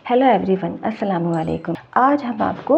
Hello everyone, अस्सलाम वालेकुम। आज हम आपको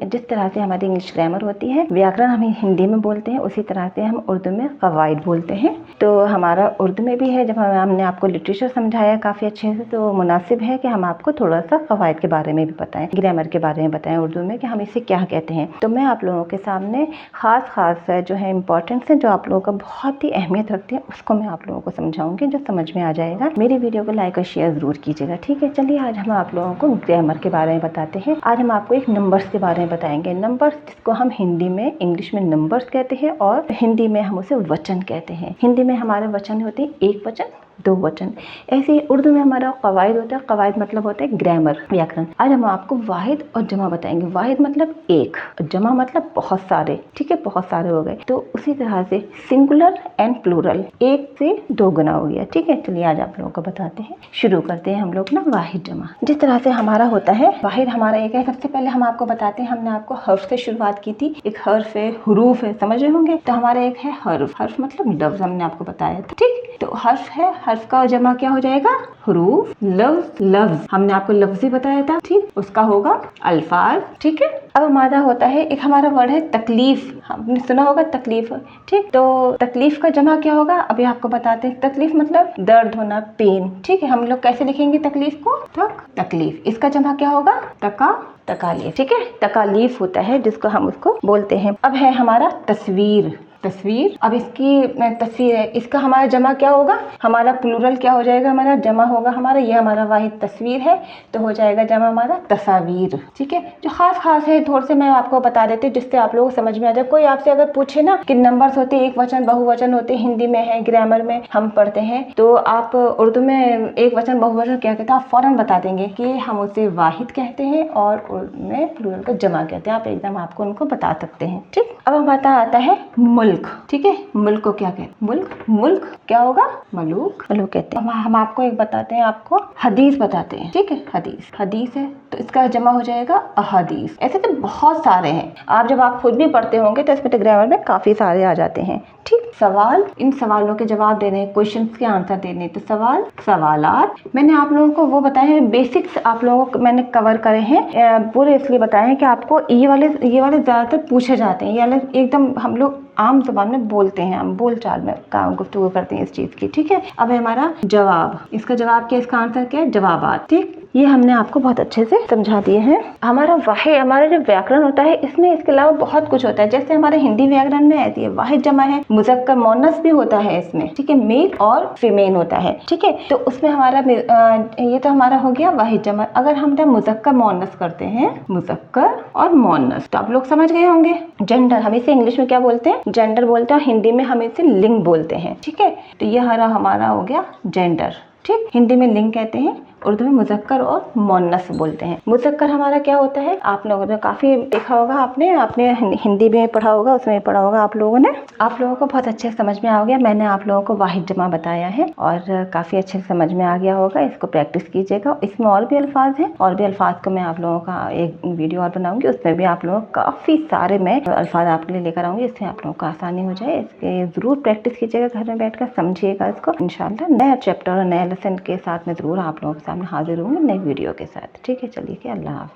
जिस तरह से हमारी इंग्लिश ग्रामर होती है, व्याकरण हम हिंदी में बोलते हैं, उसी तरह से हम उर्दू में क़वाइद बोलते हैं। तो हमारा उर्दू में भी है। जब हमने आपको लिटरेचर समझाया काफ़ी अच्छे से, तो मुनासिब है कि हम आपको थोड़ा सा क़वाइद के बारे में भी बताएं, ग्रामर के बारे में बताएं उर्दू में कि हम इसे क्या कहते हैं। तो मैं आप लोगों के सामने ख़ास जो है इंपॉर्टेंट्स हैं, जो आप लोगों का बहुत ही अहमियत रखते हैं, उसको मैं आप लोगों को समझाऊंगी, जो समझ में आ जाएगा। मेरी वीडियो को लाइक और शेयर ज़रूर कीजिएगा, ठीक है। चलिए आज हम आप लोगों को ग्रामर के बारे में बताते हैं। आज हम आपको एक नंबर्स के बारे में बताएंगे। नंबर्स जिसको हम हिंदी में, इंग्लिश में नंबर्स कहते हैं और हिंदी में हम उसे वचन कहते हैं। हिंदी में हमारे वचन होते हैं एक वचन, दो वचन। ऐसे ही उर्दू में हमारा क़वाइद होता है। क़वाइद मतलब होता है ग्रामर, व्याकरण। आज हम आपको वाहिद और जमा बताएंगे। वाहिद मतलब एक और जमा मतलब बहुत सारे, ठीक है, बहुत सारे हो गए। तो उसी तरह से सिंगुलर एंड प्लूरल, एक से दो गुना हो गया, ठीक है। चलिए आज आप लोगों को बताते हैं। शुरू करते हैं हम लोग ना वाहिद जमा। जिस तरह से हमारा होता है, वाहिद हमारा एक है। सबसे पहले हम आपको बताते हैं, हमने आपको हर्फ से शुरुआत की थी। एक हर्फ है, हुरूफ है, समझ रहे होंगे। तो हमारा एक है हर्फ। हर्फ मतलब लफ्ज, हमने आपको बताया था, ठीक। तो हर्फ है, हर्फ का जमा क्या हो जाएगा? हुरूफ, लफ्ज, लफ्ज हमने आपको लफ्ज ही बताया था, ठीक। उसका होगा अल्फाज, ठीक है। अब हमारा होता है, एक हमारा वर्ड है तकलीफ। हमने सुना होगा तकलीफ, ठीक। तो तकलीफ का जमा क्या होगा, अभी आपको बताते हैं। तकलीफ मतलब दर्द होना, पेन, ठीक है। हम लोग कैसे लिखेंगे तकलीफ को? तकलीफ। इसका जमा क्या होगा? तकालीफ, ठीक है। तकालीफ होता है जिसको हम उसको बोलते हैं। अब है हमारा तस्वीर। तस्वीर, अब इसकी तस्वीर है, इसका हमारा जमा क्या होगा? हमारा प्लूरल क्या हो जाएगा? हमारा जमा होगा हमारा, ये हमारा वाहिद तस्वीर है, तो हो जाएगा जमा हमारा तस्वीर, ठीक है। जो खास है थोड़े से मैं आपको बता देती हूँ, जिससे आप लोगों को समझ में आ जाए। कोई आपसे अगर पूछे ना कि नंबर्स होते एक वचन बहुवचन होते, हिंदी में है, ग्रामर में हम पढ़ते हैं, तो आप उर्दू में एक वचन बहुवचन क्या कहते हैं, आप फौरन बता देंगे कि हम उसे वाहिद कहते हैं और उर्दू में प्लूरल को जमा कहते हैं। आप एकदम आपको उनको बता सकते हैं, ठीक। अब हमारा आता है मुल्क, ठीक है। मुल्क को क्या कहते हैं? मुल्क क्या होगा? मलूक कहते हैं। हम आपको एक बताते हैं, आपको हदीस बताते हैं, ठीक है। हदीस है, तो इसका जमा हो जाएगा अहादीस। ऐसे तो बहुत सारे हैं, आप जब आप खुद भी पढ़ते होंगे तो इसमें ग्रामर में काफी सारे आ जाते हैं, ठीक। सवाल, इन सवालों के जवाब देने, क्वेश्चंस के आंसर देने, तो सवालात। मैंने आप लोगों को वो बताए हैं बेसिक्स, आप लोगों को मैंने कवर करे हैं पूरे, इसलिए बताए हैं कि आपको ये वाले ज्यादातर पूछे जाते हैं। ये वाले एकदम हम लोग आम ज़बान में बोलते हैं, हम बोलचाल में गुफ्तगू करते हैं इस चीज़ की, ठीक है। अब है हमारा जवाब। इसका जवाब क्या, इसका आंसर क्या है? जवाबात, ठीक। ये हमने आपको बहुत अच्छे से समझा दिए हैं। हमारा वाहिद, हमारा जो व्याकरण होता है, इसमें इसके अलावा बहुत कुछ होता है। जैसे हमारे हिंदी व्याकरण में ऐसी है, वाहिद जमा है, मुज़क्कर मोनस भी होता है इसमें, ठीक है। मेल और फीमेल होता है, ठीक है। तो उसमें हमारा ये तो हमारा हो गया वाहिद जमा। अगर हम मुज़क्कर मोनस करते हैं, मुज़क्कर और मोनस, तो आप लोग समझ गए होंगे। जेंडर, हम इसे इंग्लिश में क्या बोलते हैं? जेंडर बोलते हैं। हिंदी में हम इसे लिंग बोलते हैं, ठीक है। तो ये हमारा हो गया जेंडर, ठीक। हिंदी में लिंग कहते हैं, उर्दू में मुज़क्कर और मोनस बोलते हैं। मुज़क्कर हमारा क्या होता है? आप लोगों ने काफ़ी देखा होगा, आपने हिंदी में पढ़ा होगा, उसमें पढ़ा होगा आप लोगों ने। आप लोगों को बहुत अच्छे से समझ में आ गया। मैंने आप लोगों को वाहिद जमा बताया है और काफ़ी अच्छे से समझ में आ गया होगा। इसको प्रैक्टिस कीजिएगा। इसमें और भी अल्फाज हैं, और भी अल्फाज को मैं आप लोगों का एक वीडियो और बनाऊंगी, उसमें भी आप लोगों को काफ़ी सारे मैं अल्फाज आपके लिए लेकर आऊँगी, इससे आप लोगों को आसानी हो जाए। इसके ज़रूर प्रैक्टिस कीजिएगा, घर में बैठ कर समझिएगा इसको। इंशाल्लाह नया चैप्टर और नए लेसन के साथ में ज़रूर आप लोगों के सामने हाजिर होंगे, नई वीडियो के साथ, ठीक है। चलिए, अल्लाह हाफ़िज़।